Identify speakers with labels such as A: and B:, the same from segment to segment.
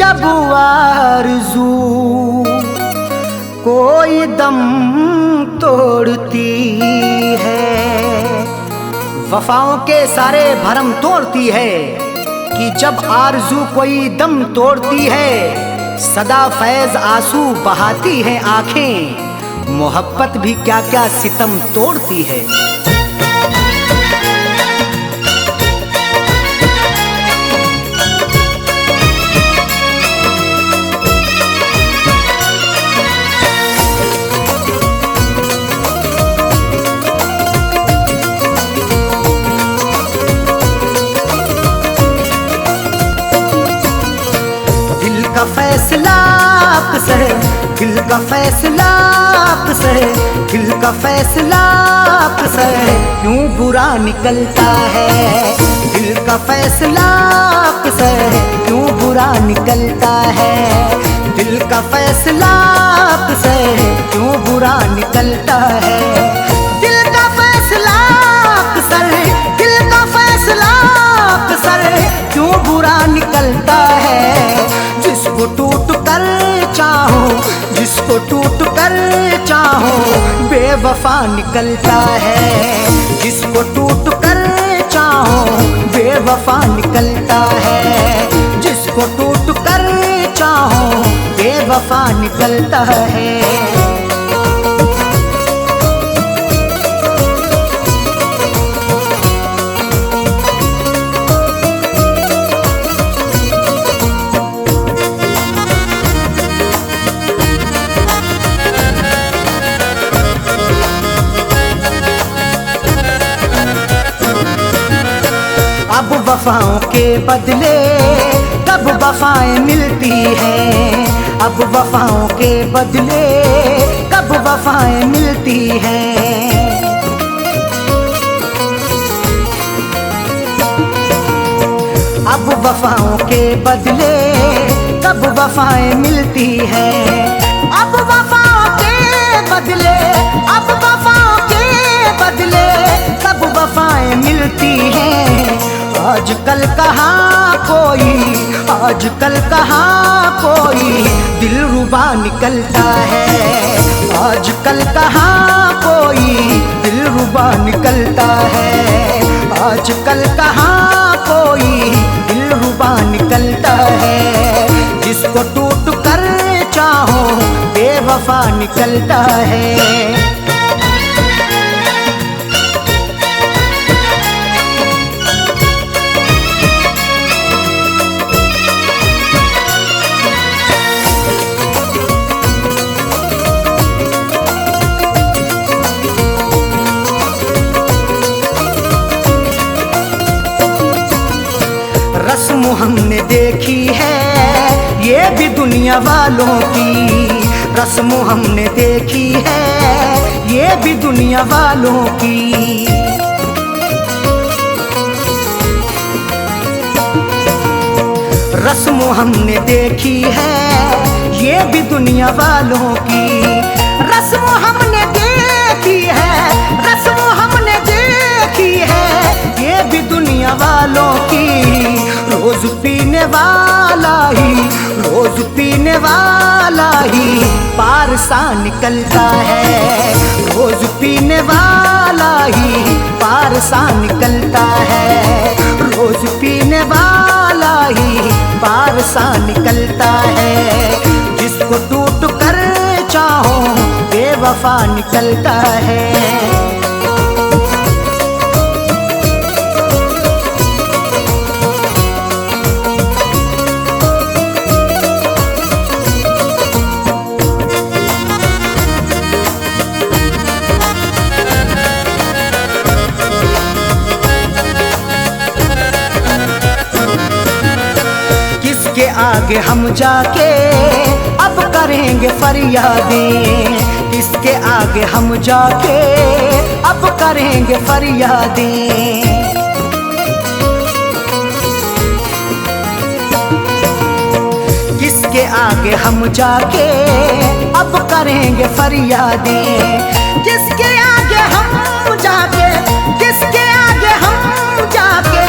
A: जब आरज़ू कोई दम तोड़ती है, वफाओं के सारे भरम तोड़ती है कि जब आरज़ू कोई दम तोड़ती है। सदा फैज़ आंसू बहाती है आंखें, मोहब्बत भी क्या क्या सितम तोड़ती है। फैसला आपसे, दिल का फैसला आपसे, दिल का फैसला आपसे क्यों बुरा निकलता है। दिल का फैसला आपसे क्यों बुरा निकलता है। दिल का फैसला आपसे क्यों बुरा निकलता है। दिल का फैसला आपसे, दिल का फैसला आपसे क्यों बुरा निकलता है। जिसको टूट कर चाहो, जिसको टूट कर चाहो बेवफा निकलता है। जिसको टूट कर चाहो बेवफा निकलता है। जिसको टूट कर चाहो बेवफा निकलता है। अब वफाओं के बदले कब वफाएं मिलती हैं। अब वफाओं के बदले कब वफाएं मिलती हैं। अब वफाओं के बदले कब वफाएं मिलती हैं। अब वफाओं के बदले, अब वफाओं के बदले कब वफाएं मिलती हैं। आजकल कहाँ कोई, आजकल कहाँ कोई दिलरुबा निकलता है। आजकल कहाँ कोई दिलरुबा निकलता है। आजकल कहाँ कोई दिलरुबा निकलता है। जिसको टूट कर चाहो बेवफा निकलता है। रस्म हमने देखी है ये भी दुनिया वालों की। रस्म हमने देखी है ये भी दुनिया वालों की। रस्म हमने देखी है ये भी दुनिया वालों की। रस्म हमने देखी है, रस्म हमने देखी है ये भी दुनिया वालों की। रोज पीने वाला ही, रोज पीने वाला ही पार सा निकलता है। रोज पीने वाला ही पार सा निकलता है। रोज पीने वाला ही पार सा निकलता है। जिसको टूट कर चाहो बेवफा निकलता है। किसके आगे हम जाके अब करेंगे फरियादें। किसके आगे हम जाके अब करेंगे फरियादें। किसके आगे हम जाके अब करेंगे फरियादें। किसके आगे हम जाके, किसके आगे हम जाके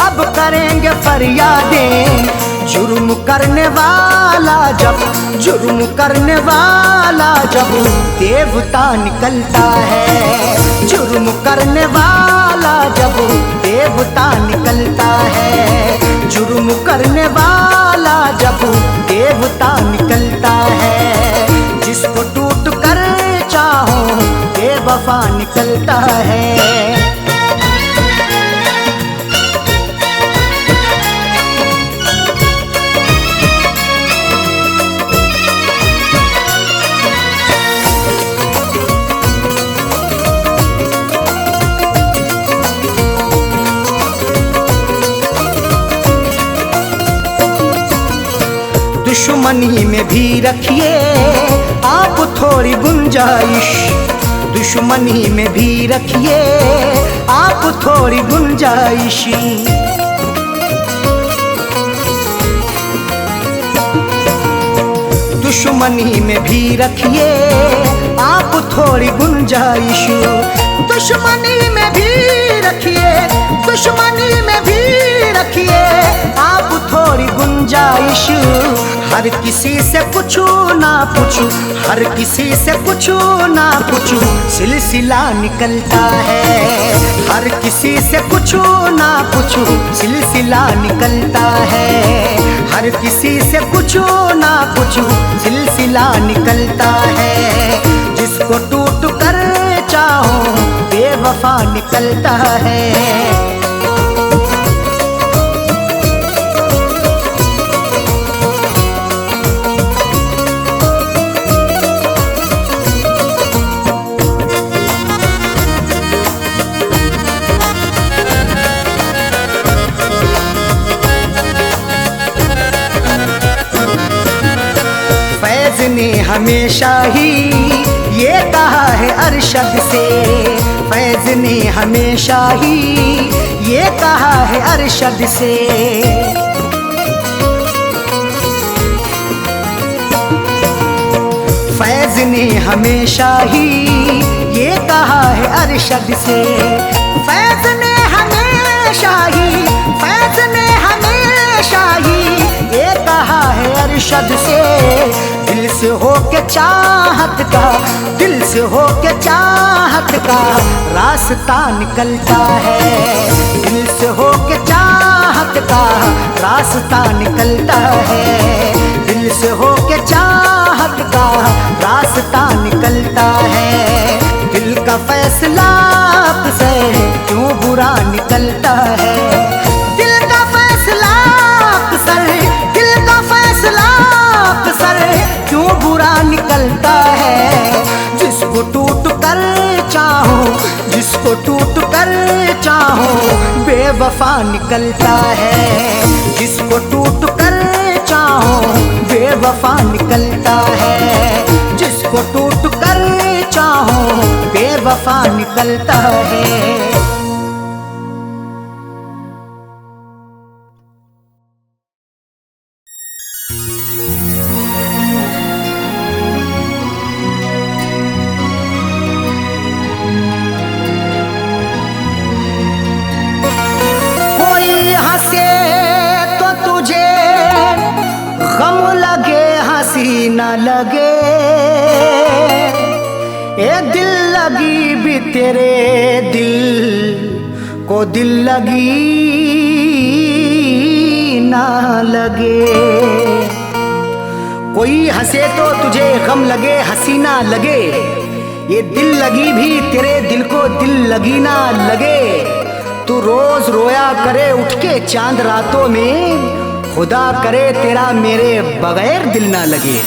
A: अब करेंगे फरियादें। जुर्म करने वाला जब, जुर्म करने वाला जब देवता निकलता है, जुर्म करने वाला जब देवता निकलता है, जुर्म करने वाला जब देवता निकलता है, जिसको टूट कर चाहो बेवफा निकलता है। दुश्मनी में भी रखिए आप थोड़ी गुंजाइश, दुश्मनी में भी रखिए आप थोड़ी गुंजाइश, दुश्मनी में भी रखिए आप थोड़ी गुंजाइश, दुश्मनी में भी रखिए, दुश्मनी में भी रखिए आप थोड़ी गुंजाइश। हर किसी से पूछू ना पूछू, हर किसी से पूछू ना पूछू सिलसिला निकलता है, हर किसी से पूछू ना पूछू सिलसिला निकलता है, हर किसी से पूछू ना पूछू सिलसिला निकलता है, जिसको टूट कर चाहो बेवफा निकलता है। फैज़ ने हमेशा ही ये कहा है अरशद से, फैज़ ने हमेशा ही ये कहा है अरशद से, फैज़ ने हमेशा ही ये कहा है अरशद से, फैज़ ने हमेशा ही, फैज़ ने हमेशा ही ये कहा है अरशद से। दिल से हो के चाहत का, दिल से हो के चाहत का रास्ता निकलता है, दिल से हो के चाहत का रास्ता निकलता है, दिल से हो के चाहत का रास्ता निकलता है, दिल का फैसला से क्यों बुरा निकलता है, दिल का फैसला अक्सर, दिल का फैसला अक्सर क्यों बुरा निकलता है, जिसको टूट कर चाहो, जिसको टूट कर चाहो बेवफा निकलता है, जिसको टूट कर चाहो बेवफा निकलता है, जिसको टूट कर चाहो बेवफा निकलता है। ना लगे ए दिल लगी भी तेरे दिल को दिल लगी ना लगे, कोई हंसे तो तुझे गम लगे हंसी ना लगे, ये दिल लगी भी तेरे दिल को दिल लगी ना लगे, तू रोज रोया करे उठ के चांद रातों में, खुदा करे तेरा मेरे बगैर दिल ना लगे।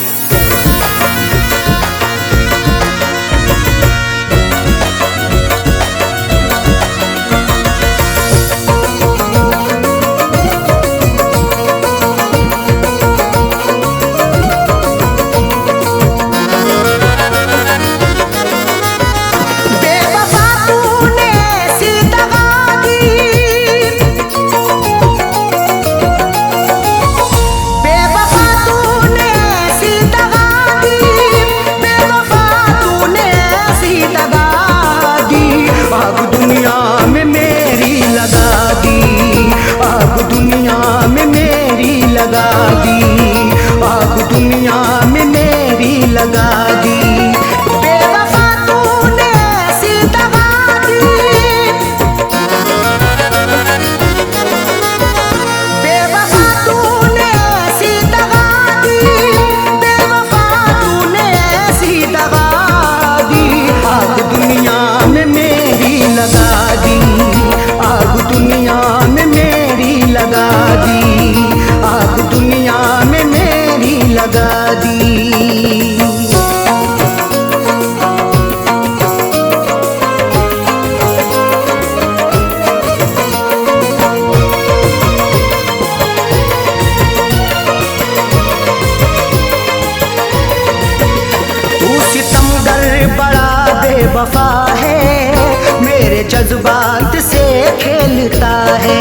A: जज्बात से खेलता है।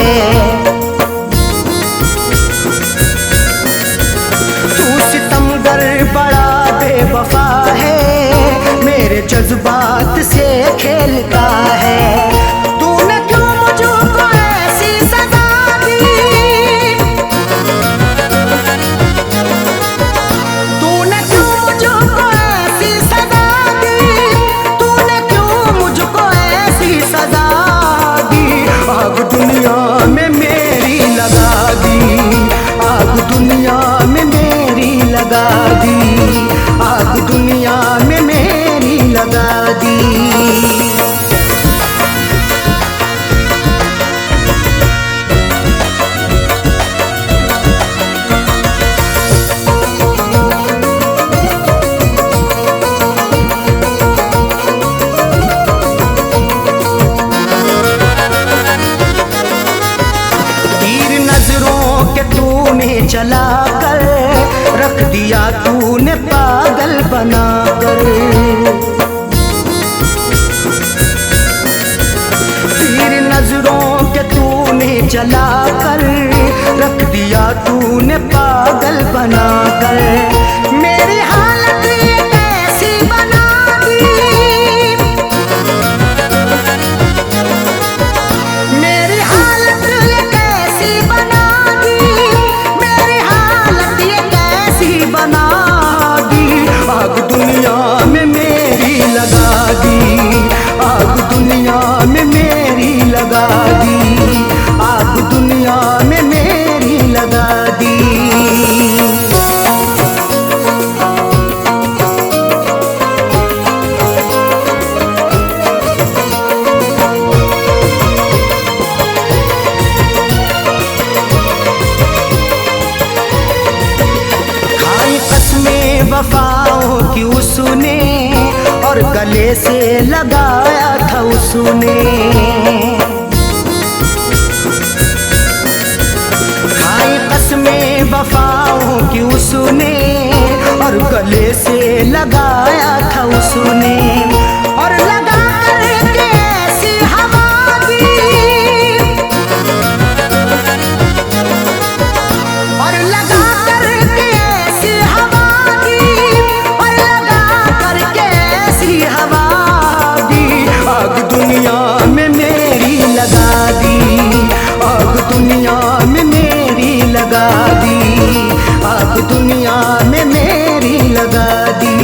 A: तू सितमगर बड़ा बेवफा है, मेरे जज्बात से खेलता है। तूने क्यों मुझको ऐसी सजा दी, तूने क्यों मुझको ऐसी सजा दी, तूने क्यों मुझको ऐसी सजा दी। आग दुनिया में मेरी लगा दी, आग दुनिया में मेरी लगा दी, आग दुनिया में मेरी लगा दी। तीर नजरों के तूने चला कर रख दिया तूने पागल बनाकर। तीर नजरों के तूने चला कर रख दिया तूने पागल बनाकर। मेरी हालत ये कैसी बना दी, मेरी हालत ये कैसी बना दी, मेरी हालत ये कैसी बना दी। आग दुनिया में मेरी लगा दी, आग दुनिया में मेरी लगा दी, आग दुनिया में मेरी लगा दी। खाई कसमें वफाओं की उसने और गले से लगाया था उसने। खाई कसमें वफाओं की उसने और गले से लगाया था उसने। और लगा करके ऐसी हवा दी, और लगा करके ऐसी हवा दी, और लगा करके ऐसी हवा दी। आग दुनिया में मेरी लगा दी, आग दुनिया में मेरी लगा दी, आग दुनिया में मेरी लगा दी।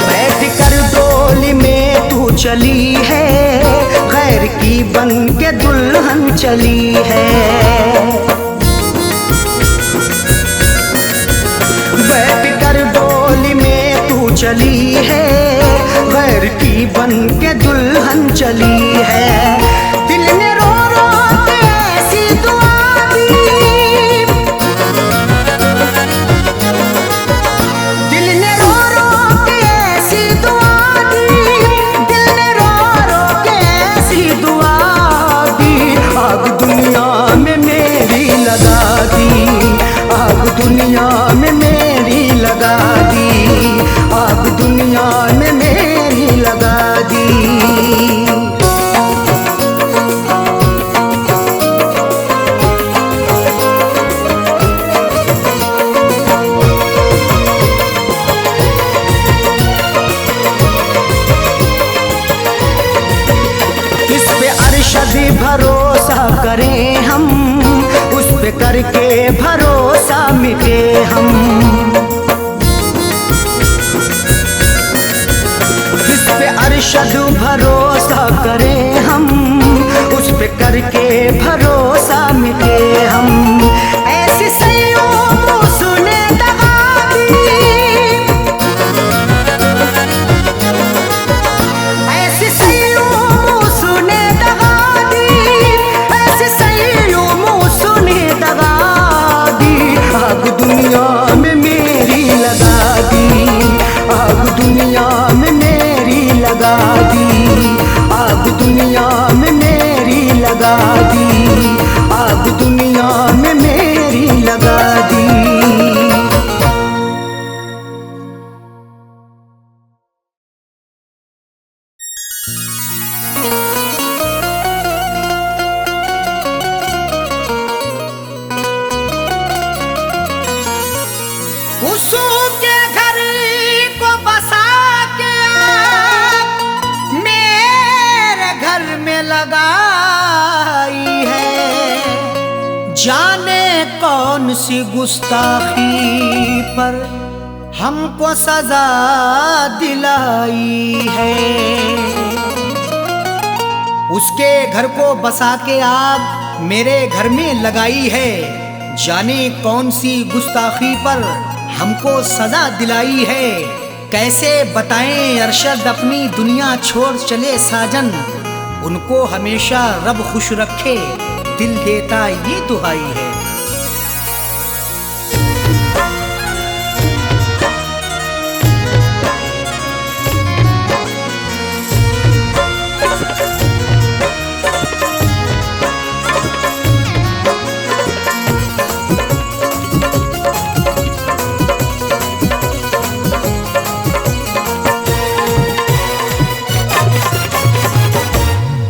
A: बैठ कर डोली में तू चली है, गैर की बन के दुल्हन चली है। बैठ कर डोली में तू चली है, गैर की बन के दुल्हन चली है। दिल ने रो रो के ऐसी दुआ दी, दिल ने रो रो के ऐसी दुआ दी, दिल ने रो रो के ऐसी दुआ दी। आग दुनिया में मेरी लगा दी, आग दुनिया में मेरी लगा दी, आग दुनिया में मेरी लगा दी। किस पे अरशद भरोसा करें हम, उस पे करके भरोसा मिटे हम। किस पे अरशद भरोसा करें हम, उस पे करके भरोसा मिटे हम। ऐसी सैयों उसने दगा दी, ऐसी सैयों उसने दगा दी, ऐसी सैयों उसने दगा दी। आग दुनिया में मेरी लगा दी, आग कौन सी गुस्ताखी पर हमको सजा दिलाई है। उसके घर को बसा के आग मेरे घर में लगाई है। जाने कौन सी गुस्ताखी पर हमको सजा दिलाई है। कैसे बताएं अरशद अपनी दुनिया छोड़ चले साजन, उनको हमेशा रब खुश रखे दिल देता ये दुहाई है।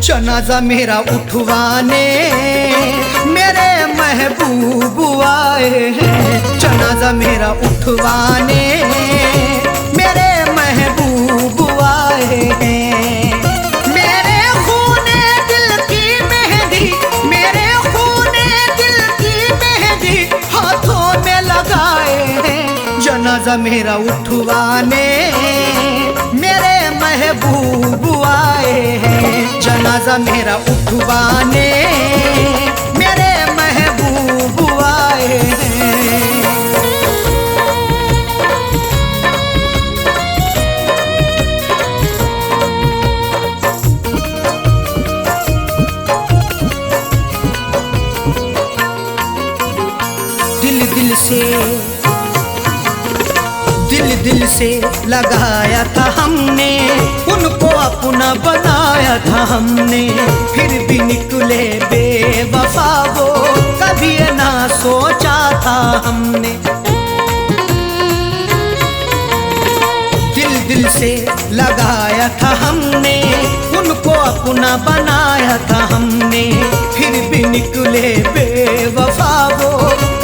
A: जनाजा मेरा उठवाने मेरे महबूब आए हैं। जनाजा मेरा उठवाने मेरे महबूब आए हैं। मेरे खूने दिल की मेहंदी, मेरे खूने दिल की मेहंदी हाथों में लगाए हैं। जनाजा मेरा उठवाने मेरे महबूब आए हैं। जनाजा मेरा उठवाने मेरे महबूब आए हैं। दिल से लगाया था हमने, उनको अपना बनाया था हमने। फिर भी निकले बेवफा वो, कभी ना सोचा था हमने। दिल से लगाया था हमने, उनको अपना बनाया था हमने। फिर भी निकले बेवफा वो,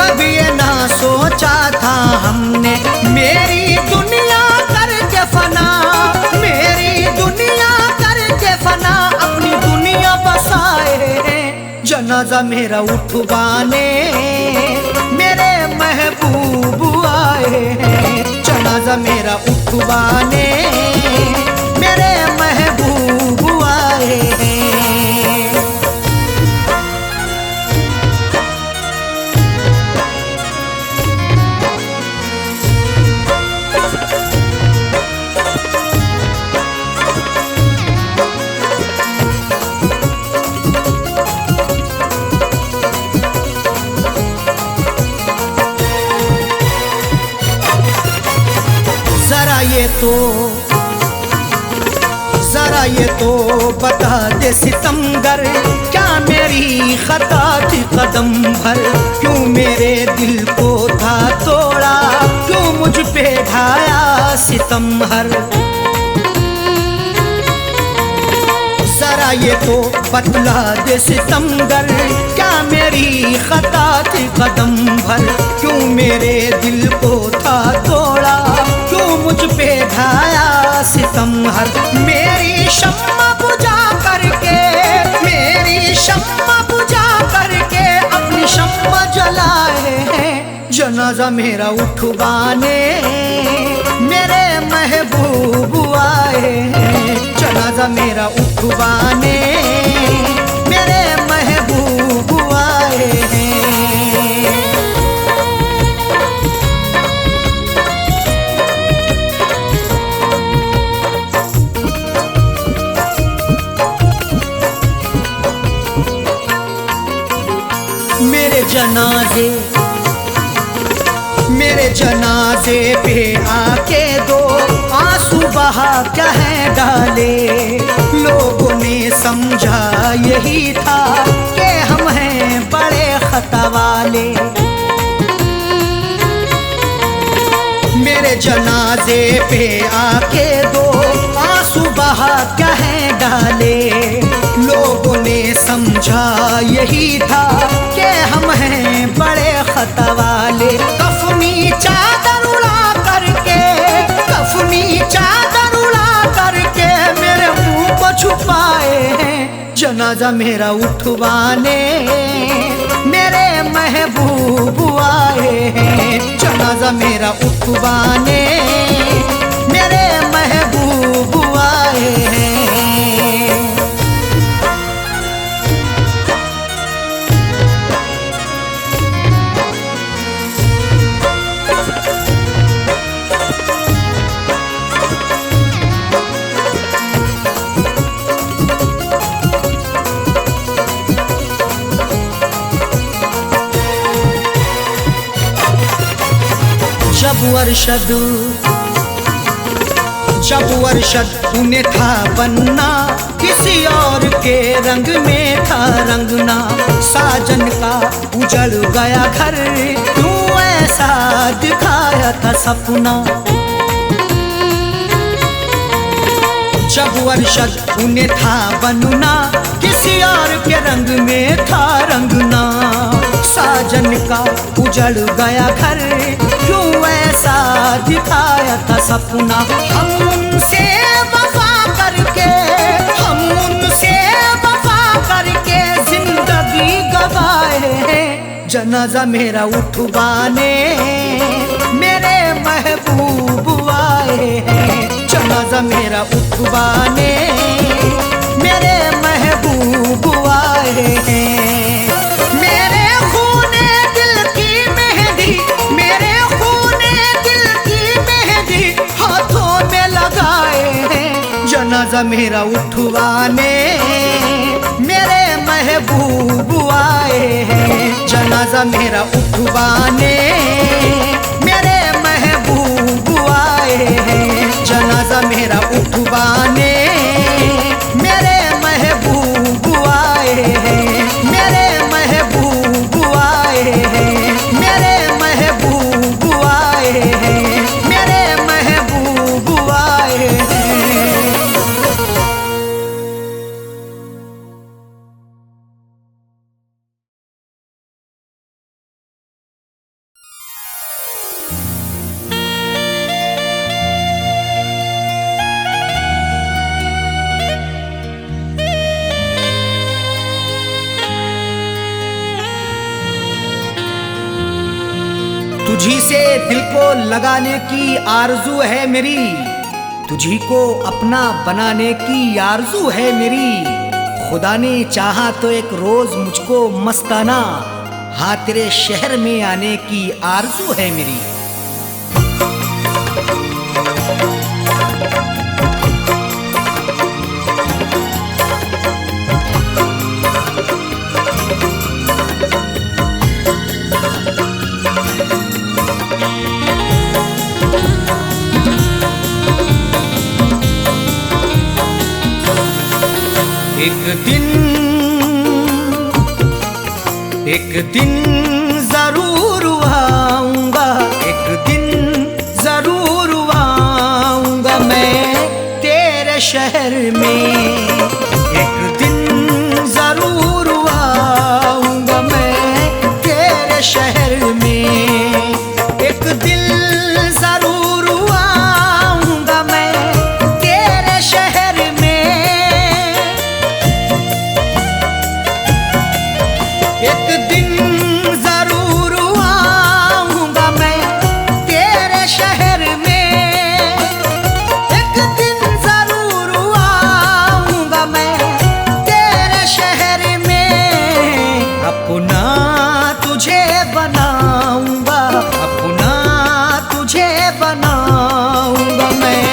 A: कभी ना सोचा था हमने। मेरी दुनिया करके फना, मेरी दुनिया करके फना, अपनी दुनिया बसाए हैं। जनाजा मेरा उठवाने मेरे महबूब आए हैं। जनाजा मेरा उठवाने मेरे महबूब आए हैं। जरा ये तो बता दे सितमगर, क्या मेरी खता थी कदम भर? क्यों मेरे दिल को था तोड़ा, क्यों मुझ पे ढाया सितम हर? जरा ये तो बतला दे सितमगर, क्या मेरी खता थी कदम भर? क्यों मेरे दिल को था तोड़ा, क्यों मुझ पे ढाया सितम हर? मेरी शम्मा बुझा करके, मेरी शम्मा बुझा करके अपनी शम्मा जलाए हैं। जनाजा मेरा उठवाने मेरे महबूब आए हैं। जनाजा मेरा उठवाने मेरे महबूब आए हैं। मेरे जनाजे पे आके दो आंसू बहा कह डाले। लोगों ने समझा यही था कि हम हैं बड़े खता वाले। मेरे जनाजे पे आके दो आंसू बहा कह डाले। लोगों ने समझा यही था कि हम हैं बड़े खता वाले। कफनी चादर उड़ा करके, कफनी चादर उड़ा करके मेरे मुंह को छुपाए हैं। जनाजा मेरा उठवाने मेरे महबूब आए हैं। जनाजा मेरा उठवाने मेरे महबूब आए हैं। जब अरशद उन्हें था बनना, किसी और के रंग में था रंगना। साजन का उजड़ गया घर, क्यों ऐसा दिखाया था सपना। जब अरशद उन्हें था बनना, किसी और के रंग में था रंगना। साजन का उजड़ गया घर, क्यों ऐसा दिखाया था सपना। हम उनसे वफा करके, हम उनसे वफा करके जिंदगी गवाए हैं। जनाजा मेरा उठवाने मेरे महबूब आए हैं। जनाजा मेरा उठवाने मेरे महबूब आए हैं। मेरे खूने दिल की मेहंदी, मेरे खूने दिल की मेहंदी हाथों में लगाए हैं। जनाजा मेरा उठवाने मेरे महबूब आए हैं। जनाजा मेरा उठवाने मेरे महबूब आए हैं। जनाजा मेरा उठवाने मेरे महबूब आए हैं। मेरे महबूब आए हैं। मेरे महबूब आए हैं। मेरे महबूब आए हैं। तुझी से दिल को लगाने की आरजू है मेरी, तुझी को अपना बनाने की आरजू है मेरी। खुदा ने चाहा तो एक रोज मुझको मस्ताना, हाँ तेरे शहर में आने की आरजू है मेरी। एक दिन जरूर आऊंगा, एक दिन जरूर आऊंगा मैं तेरे शहर में। एक दिन जरूर आऊंगा मैं तेरे शहर में। एक दिन जरूर आऊंगा मैं तेरे शहर में। एक दिन जरूर आऊंगा मैं तेरे शहर में। एक दिन जरूर आऊंगा मैं तेरे शहर में। अपना तुझे बनाऊंगा, अपना तुझे बनाऊंगा मैं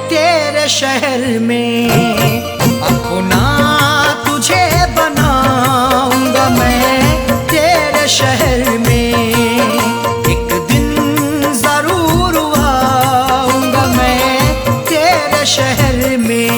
A: तेरे शहर में। अपना तुझे बनाऊंगा मैं तेरे शहर में। एक दिन जरूर आऊंगा मैं तेरे शहर में।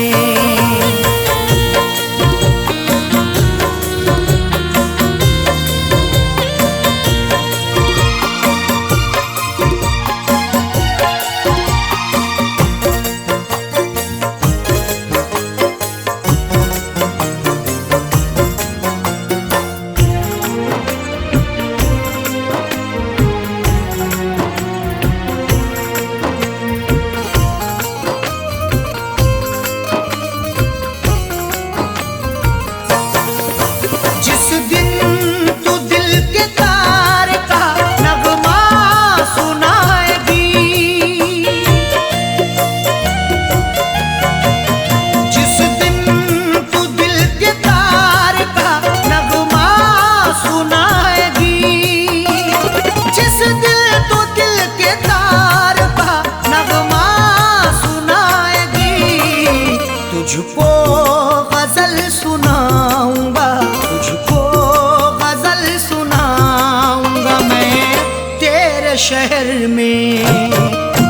A: शहर में।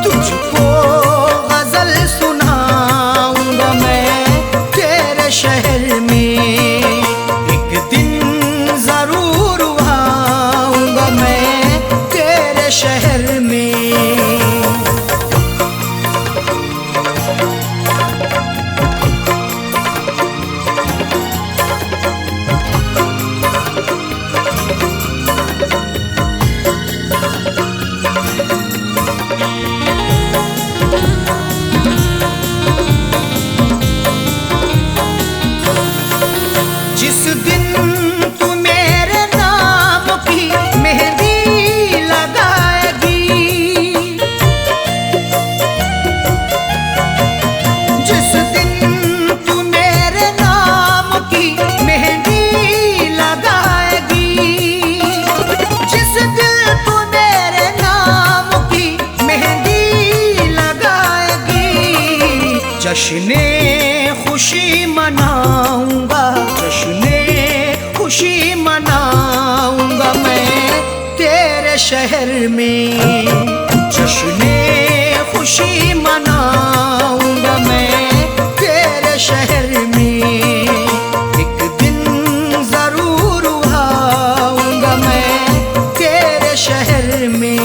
A: तुझको गजल सुनाऊंगा मैं तेरे शहर में, एक दिन जरूर आऊंगा मैं तेरे शहर में। जिस दिन तू मेरे नाम की मेहंदी लगाएगी, जिस दिन तू मेरे नाम की मेहंदी लगाएगी, जिस दिन तू मेरे नाम की मेहंदी लगाएगी, जश्ने खुशी मनाऊंगा, जश्ने खुशी मनाऊंगा मैं तेरे शहर में, जश्ने खुशी मनाऊंगा मैं तेरे शहर में, एक दिन जरूर आऊंगा मैं तेरे शहर में।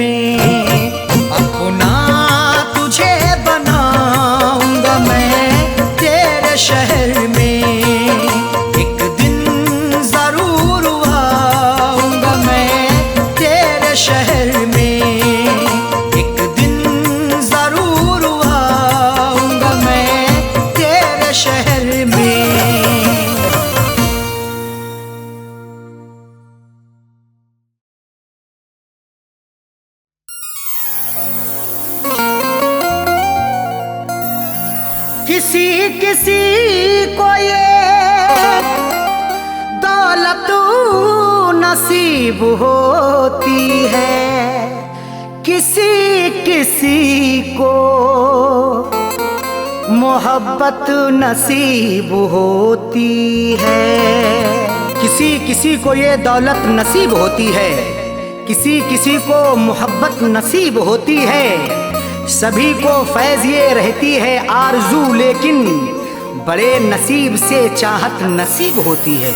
A: में अपना तुझे बनाऊंगा मैं तेरे शहर में। एक दिन जरूर आऊंगा मैं तेरे शहर में। एक दिन जरूर आऊंगा मैं तेरे शहर में। किसी किसी को ये दौलत नसीब होती है, किसी किसी को मोहब्बत नसीब होती है। किसी किसी को ये दौलत नसीब होती है, किसी किसी को मोहब्बत नसीब होती है। सभी को फैज़ ये रहती है आरज़ू, लेकिन बड़े नसीब से चाहत नसीब होती है।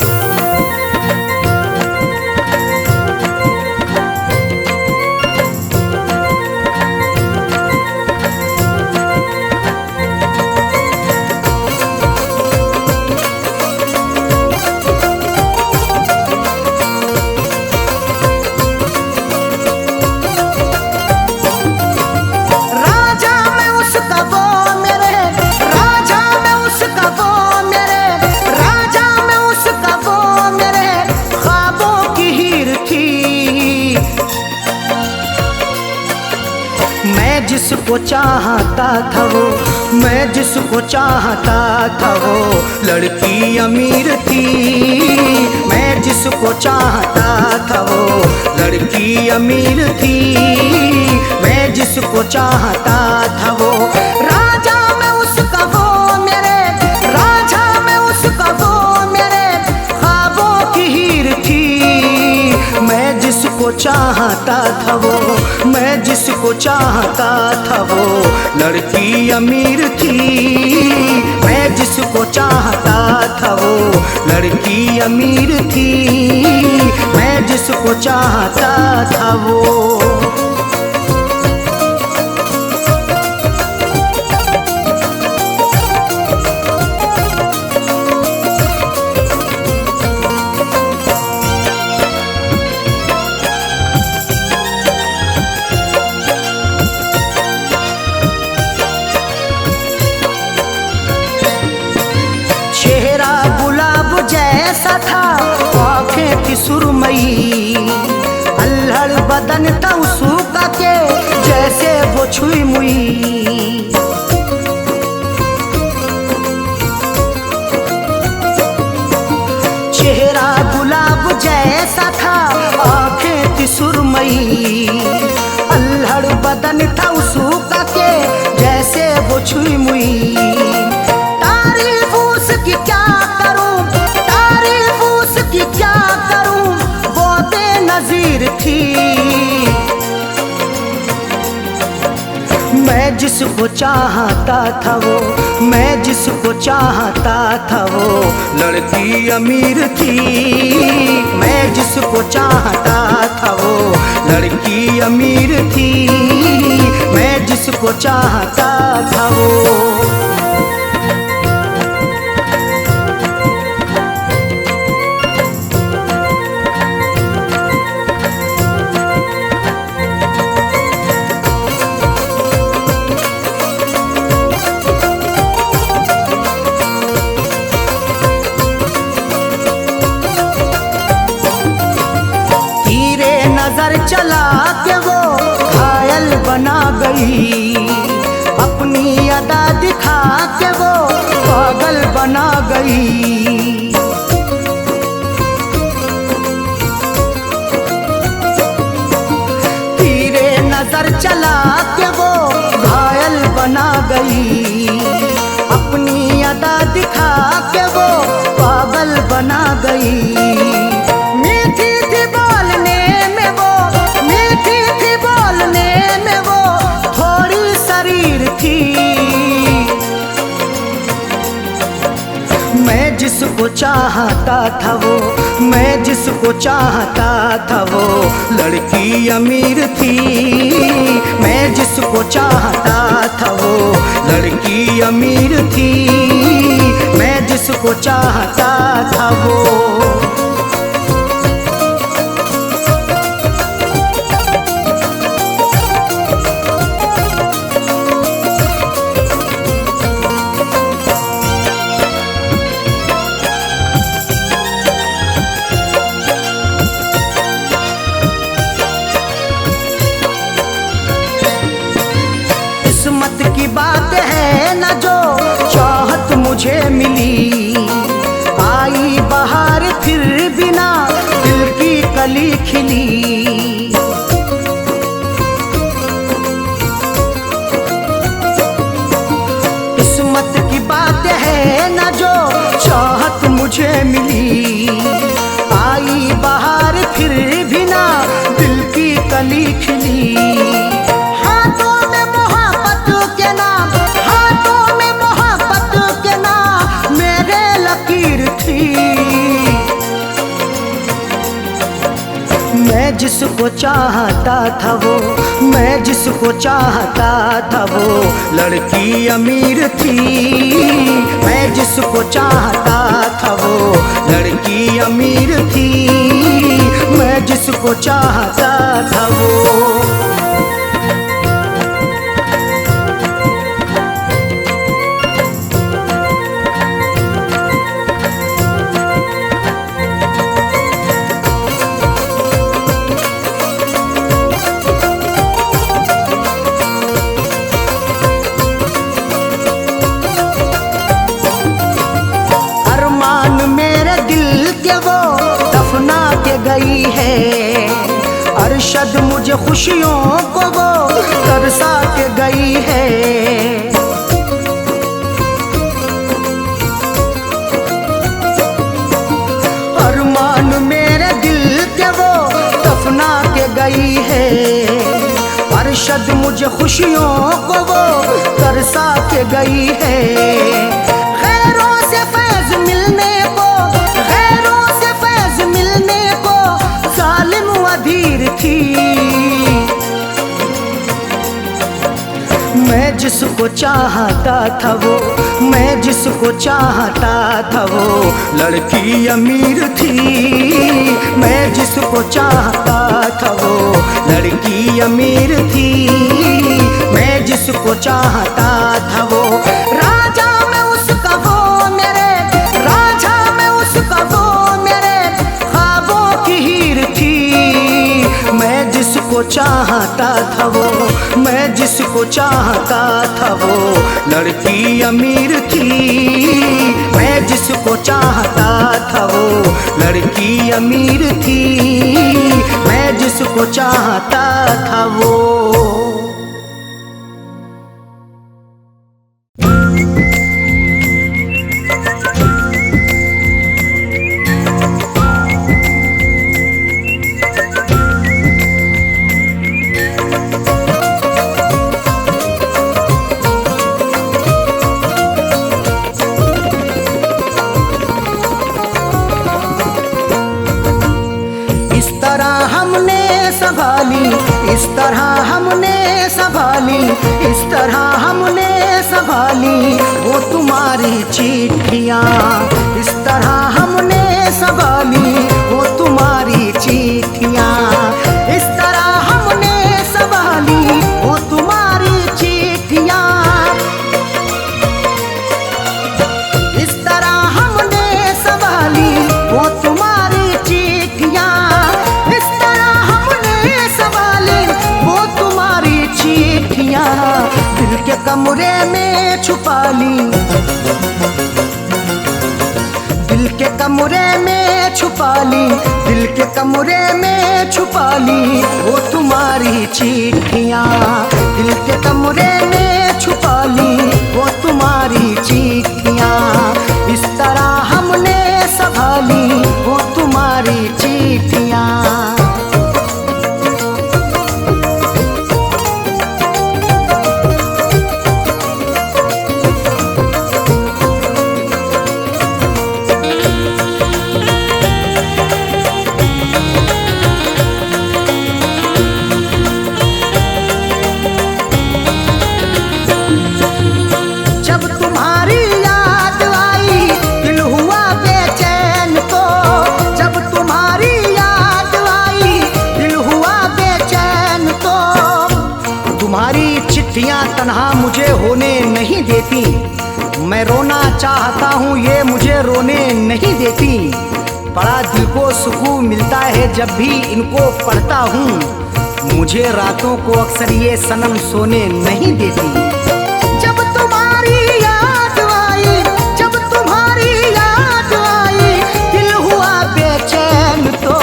A: जिसको चाहता था वो, मैं जिसको चाहता था वो लड़की अमीर थी। मैं जिसको चाहता था वो लड़की अमीर थी। मैं जिसको चाहता था वो राजा मैं उसका वो मेरे, राजा मैं उसका वो मेरे ख्वाबों की हीर थी। मैं जिसको चाहता था वो, मैं जिसको चाहता था वो लड़की अमीर थी। मैं जिसको चाहता था वो लड़की अमीर थी। मैं जिसको चाहता था वो। जैसा था आँखें थी सुरमई, अल्हड़ बदन था उसका के जैसे वो छुई मुई। चेहरा गुलाब जैसा था आँखें थी सुरमई, अल्हड़ बदन था उसका के जैसे वो छुई मुई। तारीफ उसकी क्या करूं, तारीफ उसकी क्या करूं, वो बेनज़ीर थी। मैं जिसको चाहता था वो, मैं जिसको चाहता था वो लड़की अमीर थी। मैं जिसको चाहता था वो लड़की अमीर थी। मैं जिसको चाहता था वो। नजर चला के वो घायल बना गई, अपनी अदा दिखा के वो पागल बना गई। तीरे नजर चला के वो घायल बना गई, अपनी अदा दिखा के वो पागल बना गई। मीठी थी बोलने में वो, मीठी थी बोलने में वो, थोड़ी शरीर थी। मैं जिस चाहता था वो, मैं जिसको चाहता था वो लड़की अमीर थी। मैं जिसको चाहता था वो लड़की अमीर थी। मैं जिसको चाहता था वो। किस्मत की बात है ना जो चाहत मुझे मिली, आई बहार फिर बिना दिल की कली खिली। किस्मत की बात है ना जो चाहत मुझे मिली, आई बहार फिर बिना दिल की कली खिली। मैं जिसको चाहता था वो, मैं जिसको चाहता था वो लड़की अमीर थी। मैं जिसको चाहता था वो लड़की अमीर थी। मैं जिसको चाहता था वो। गई है अरशद मुझे खुशियों को वो तरसा के गई है। अरमान मेरे दिल के वो दफना के गई है। अरशद मुझे खुशियों को वो तरसा के गई है। खैरों से फैज मिलने को, खैरों से फैज मिलने को जालिम अधीर थी। मैं जिसको चाहता था वो, मैं जिसको चाहता था वो लड़की अमीर थी। मैं जिसको चाहता था वो लड़की अमीर थी। मैं जिसको चाहता था वो राजा में उसका वो मेरे, राजा में उसका वो मेरे ख्वाबों की हीर थी। मैं जिसको चाहता था वो, मैं जिसको चाहता था वो लड़की अमीर थी। मैं जिसको चाहता था वो लड़की अमीर थी। मैं जिसको चाहता था वो। इस तरह हमने संभाली, इस तरह हमने संभाली वो तुम्हारी चिट्ठियाँ। इस तरह हमने संभाली वो तुम्हारी चिट्ठियाँ। इस तरह हमने संभाली वो तुम्हारी चिट्ठियाँ। इस तरह हमने संभाली वो तुम्हारी चिट्ठियाँ। इस तरह हमने संभाली वो तुम्हारी चिट्ठियाँ। दिल के कमरे में छुपा ली, दिल के कमरे में छुपा ली, दिल के कमरे में छुपा ली वो तुम्हारी चिट्ठियाँ। दिल के कमरे में छुपा ली वो तुम्हारी चिट्ठियाँ। इस तरह हमने संभाली वो तुम्हारी चिट्ठियाँ। चिट्ठियां तन्हा मुझे होने नहीं देती, मैं रोना चाहता हूँ ये मुझे रोने नहीं देती। बड़ा दिल को सुकून मिलता है जब भी इनको पढ़ता हूँ, मुझे रातों को अक्सर ये सनम सोने नहीं देती। जब तुम्हारी याद आई, जब तुम्हारी याद आई, दिल हुआ बेचैन तो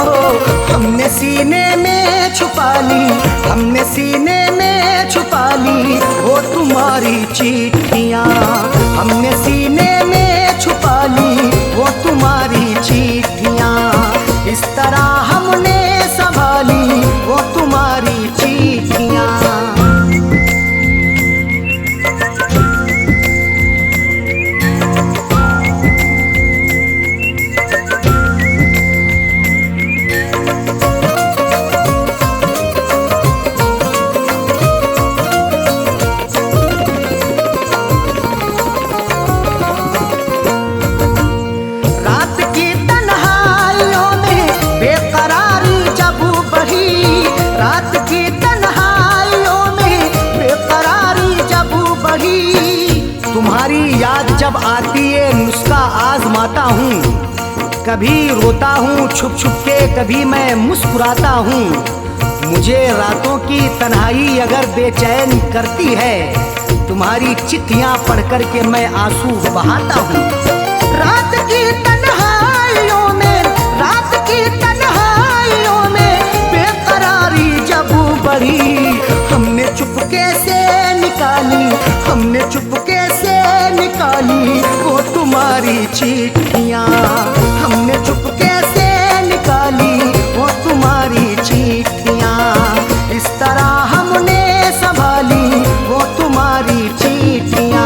A: हमने सीने में छुपा ली, हमने सीने में छुपा ली वो तुम्हारी चिट्ठियाँ, हमने सीने में छुपा ली वो तुम्हारी चिट्ठियाँ। इस तरह हमने संभाली वो तुम्हारी चिट्ठियाँ। तुम्हारी याद जब आती है नुस्खा आजमाता हूँ, कभी रोता हूँ छुप छुप के, कभी मैं मुस्कुराता हूँ। मुझे रातों की तन्हाई अगर बेचैन करती है, तुम्हारी चिट्ठियाँ पढ़ कर के मैं आंसू बहाता हूँ। रात की तन्हाइयों में, रात की तन्हाइयों में बेकरारी जब बढ़ी, हमने चुपके से निकाली, हमने चुपके से निकाली वो तुम्हारी चिट्ठियाँ, हमने चुपके से निकाली वो तुम्हारी चिट्ठियाँ। इस तरह हमने संभाली वो तुम्हारी चिट्ठियाँ।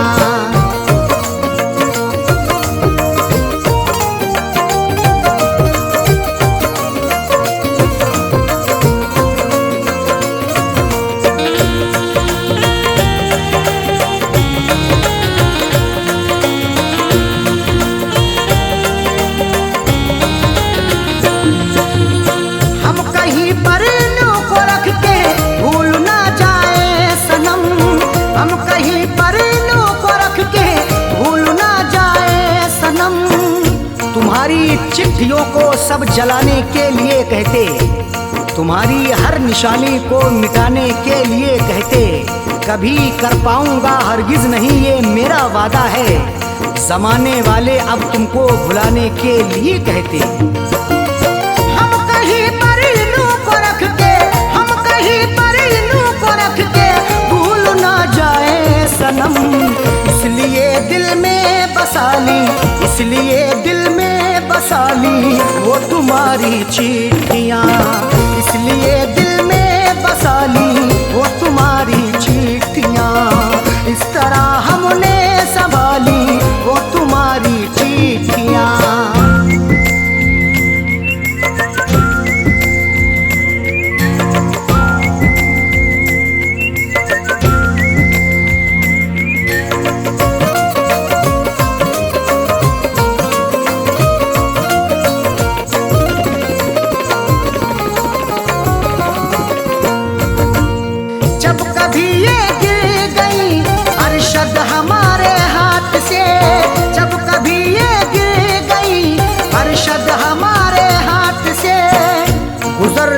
A: तुम्हारी चिट्ठियों को सब जलाने के लिए कहते, तुम्हारी हर निशानी को मिटाने के लिए कहते। कभी कर पाऊंगा हरगिज नहीं ये मेरा वादा है, जमाने वाले अब तुमको भुलाने के लिए कहते। हम कहीं पर इन्हों को रख के, हम कहीं पर इन्हों को रख के भूल ना जाए सनम, इसलिए दिल में बसा ली, इसलिए दिल में बसा ली वो तुम्हारी चिट्ठियाँ, इसलिए दिल में बसा ली वो तुम्हारी चिट्ठियाँ। इस तरह हमने संभाली वो तुम्हारी चिट्ठियाँ।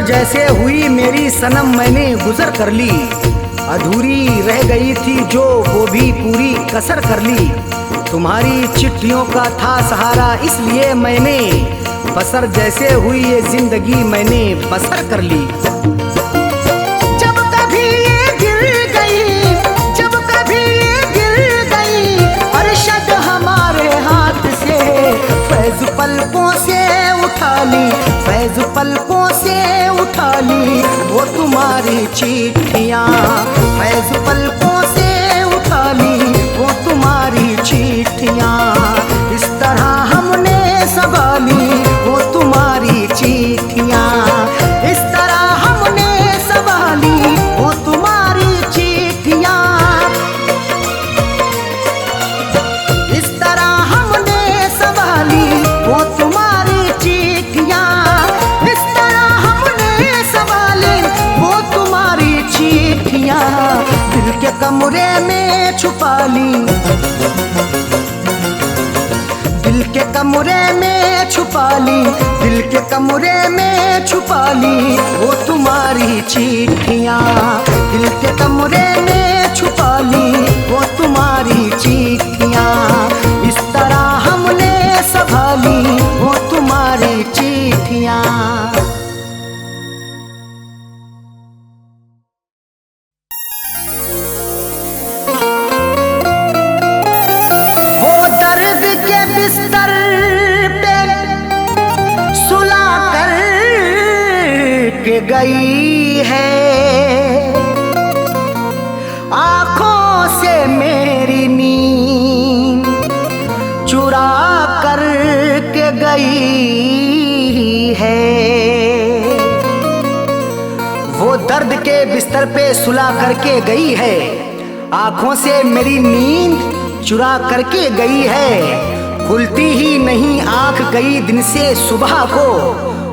A: जैसे हुई मेरी सनम मैंने गुजर कर ली, अधूरी रह गई थी जो वो भी पूरी कसर कर ली। तुम्हारी चिट्ठियों का था सहारा इसलिए मैंने बसर, जैसे हुई ये जिंदगी मैंने बसर कर ली। जब कभी ये गिर गई, जब कभी ये गिर गई अरशद हमारे हाथ से, फैज पलकों से उठा ली, फैज पलकों से उठा ली वो तुम्हारी चिट्ठियाँ, फैज पलकों से उठा ली वो तुम्हारी चिट्ठियाँ। इस तरह हमने संभाली वो तुम्हारी चिट्ठियाँ, इस तरह हमने कमरे में छुपा ली, दिल के कमरे में छुपा ली, दिल के कमरे में छुपा ली वो तुम्हारी चिट्ठियाँ। दिल के कमरे में छुपा ली वो तुम्हारी चिट्ठियाँ। इस तरह हमने संभाली वो तुम्हारी चिट्ठियाँ। बिस्तर पे सुला कर के गई है, आँखों से मेरी नींद चुरा कर के गई है। वो दर्द के बिस्तर पे सुला करके गई है, आँखों से मेरी नींद चुरा करके गई है। खुलती ही नहीं आंख गई दिन से सुबह को,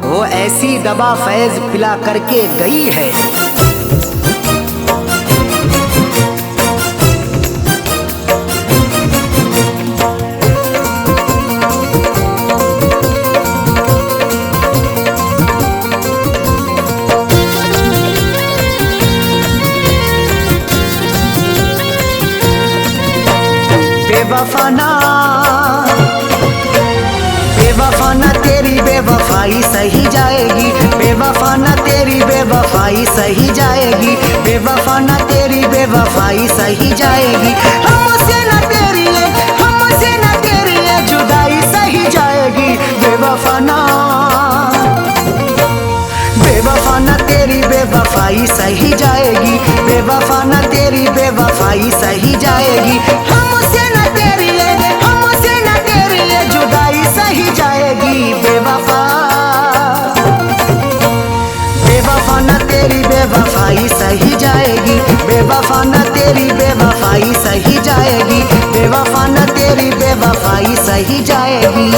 A: वो ऐसी दवा फैज पिला करके गई है। बेवफाना बेवफाना तेरी बेवफाई सही जाएगी, बेवफाना तेरी बेवफाई सही जाएगी, बेवफाना तेरी बेवफाई सही जाएगी। हमसे न तेरी हमसे न तेरी जुदाई सही जाएगी। बेवफाना बेवफाना तेरी बेवफाई सही जाएगी, बेवफाना तेरी बेवफाई सही जाएगी। हमसे न तेरी जुदाई सही जाएगी। बेवफा बेवफाना तेरी बेवफाई सही जाएगी, बेवफाना तेरी बेवफाई सही जाएगी, बेवफाना तेरी बेवफाई सही जाएगी।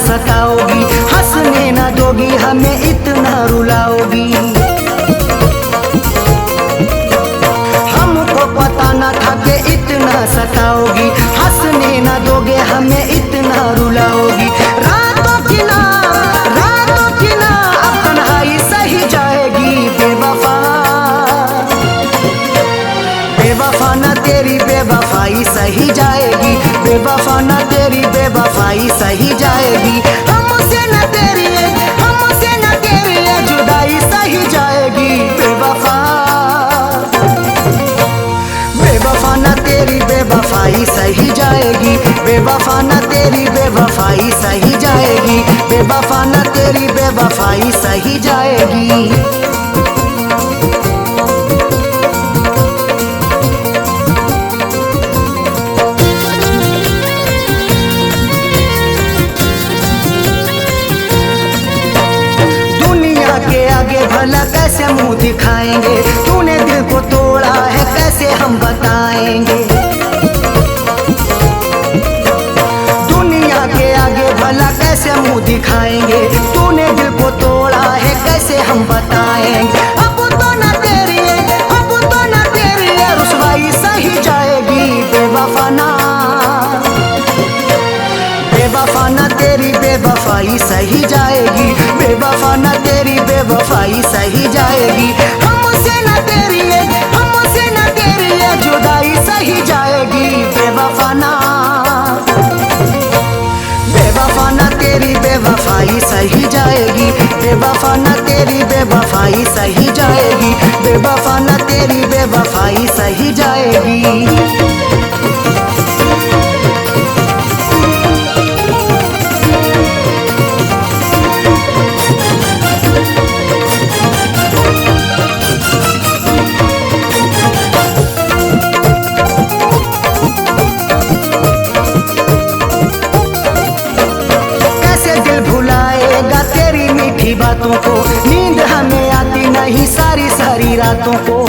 A: सताओगी, हंसने न दोगी हमें इतना रुलाओगी। हमको पता न था कि इतना सताओगी, हंसने न दोगे हमें इतना रुलाओगी। रातों की ना अब तन्हाई सही जाएगी। बेवफा बेवफाना तेरी बेवफाई सही जाएगी, बेवफाना तेरी बेवफाई सही जाएगी। हमसे न तेरी जुदाई सही जाएगी। बेवफा बेवफाना तेरी बेवफाई सही जाएगी, बेवफाना तेरी बेवफाई सही जाएगी, बेवफाना तेरी बेवफाई सही जाएगी। भला कैसे मुंह दिखाएंगे, तूने दिल को तोड़ा है कैसे हम बताएंगे। दुनिया के आगे भला कैसे मुंह दिखाएंगे, तूने दिल को तोड़ा है कैसे हम बताएंगे। अब तो न तेरी रुसवाई सही जाएगी। बेवफाना बेवफाना तेरी बेवफाई सही जाएगी, बेवफाना तेरी बेवफाई सही जाएगी। हमसे न तेरी जुदाई सही जाएगी। बेवफाना बेवफाना तेरी बेवफाई सही जाएगी, बेवफाना तेरी बेवफाई सही जाएगी, बेवफाना तेरी बेवफाई सही जाएगी। कैसे दिल भुलाएगा बातों को, नींद हमें आती नहीं सारी सारी रातों को।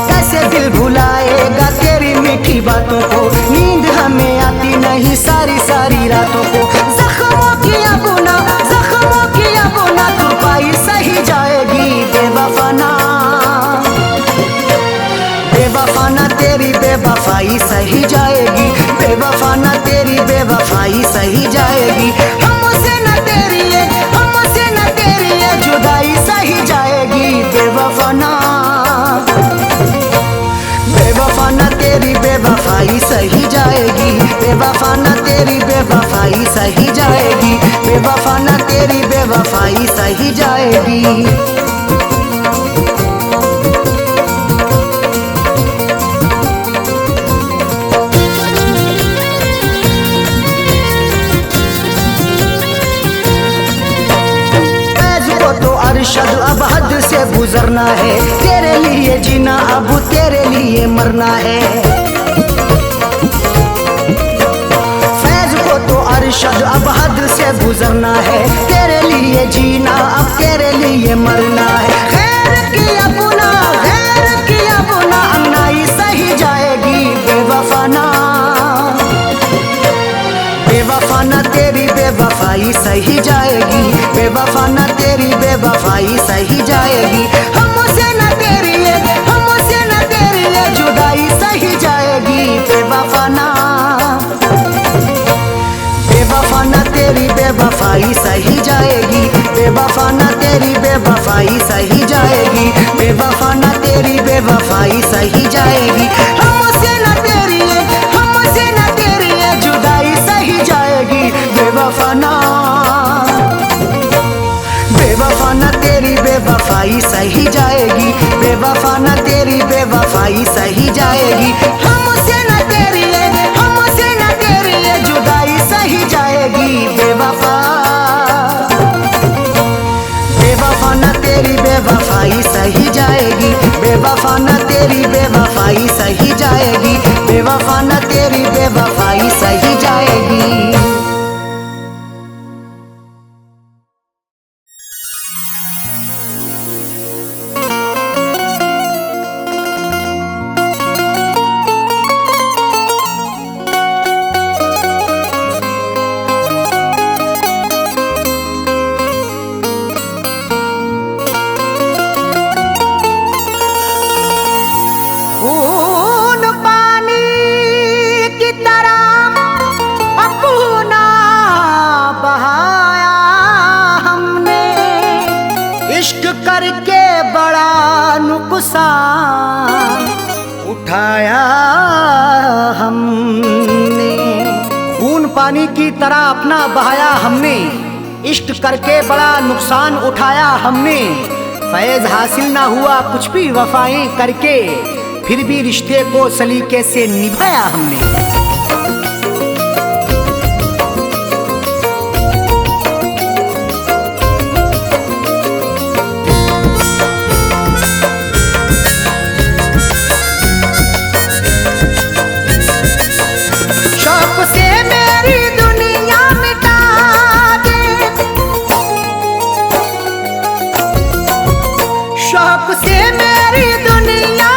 A: कैसे दिल भुलाएगा तेरी मीठी बातों को, नींद हमें आती नहीं सारी सारी रातों को। जख्मों की अबुना, जख्मों की अबुना तुरपाई सही जाएगी बेवफाना, बेवफाना तेरी बेवफाई सही जाएगी, बेवफाना तेरी बेवफाई सही जाएगी। हमसे न तेरी ये, हमसे न तेरी ये जुदाई सही जाएगी बेवफाना, बेवफाना तेरी बेवफाई सही जाएगी, बेवफाना तेरी बेवफाई सही जाएगी, बेवफाना तेरी बेवफाई सही जाएगी। अरशद अब हद से गुजरना है, तेरे लिए जीना अब तेरे लिए मरना है। फैज को तो अरशद अब हद से गुजरना है, तेरे लिए जीना अब तेरे लिए मरना है। खैर की अपना, खैर की अपना अन्नाई सही जाएगी बेवफाना, बेवफाना तेरी बेवफाई सही जाएगी, बेवफाना तेरी बेवफाई सही जाएगी। हमसे न तेरी ये, हमसे न तेरी ये जुदाई सही जाएगी बेवफाना, बेवफाना तेरी बेवफाई सही जाएगी, बेवफाना तेरी बेवफाई सही जाएगी, बेवफाना तेरी बेवफाई सही जाएगी। हमसे न तेरी ये, हमसे न तेरी ये जुदाई सही जाएगी बेवफाना, बेवफाना तेरी बेवफाई सही जाएगी, बेवफाना तेरी बेवफाई सही जाएगी। हमसे न तेरी ये, हमसे न तेरी ये जुदाई सही जाएगी बेवफा, बेवफाना तेरी बेवफाई सही जाएगी, बेवफाना तेरी बेवफाई सही जाएगी, बेवफाना तेरी बेवफाई सही जाएगी। करके बड़ा नुकसान उठाया हमने, खून पानी की तरह अपना बहाया हमने, इश्क करके बड़ा नुकसान उठाया हमने। फैज हासिल ना हुआ कुछ भी वफाएं करके, फिर भी रिश्ते को सलीके से निभाया हमने। शौक से मेरी दुनिया मिटा दे, शौक से मेरी दुनिया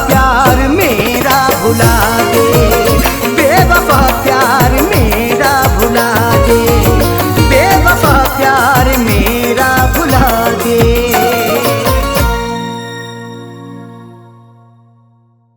A: प्यार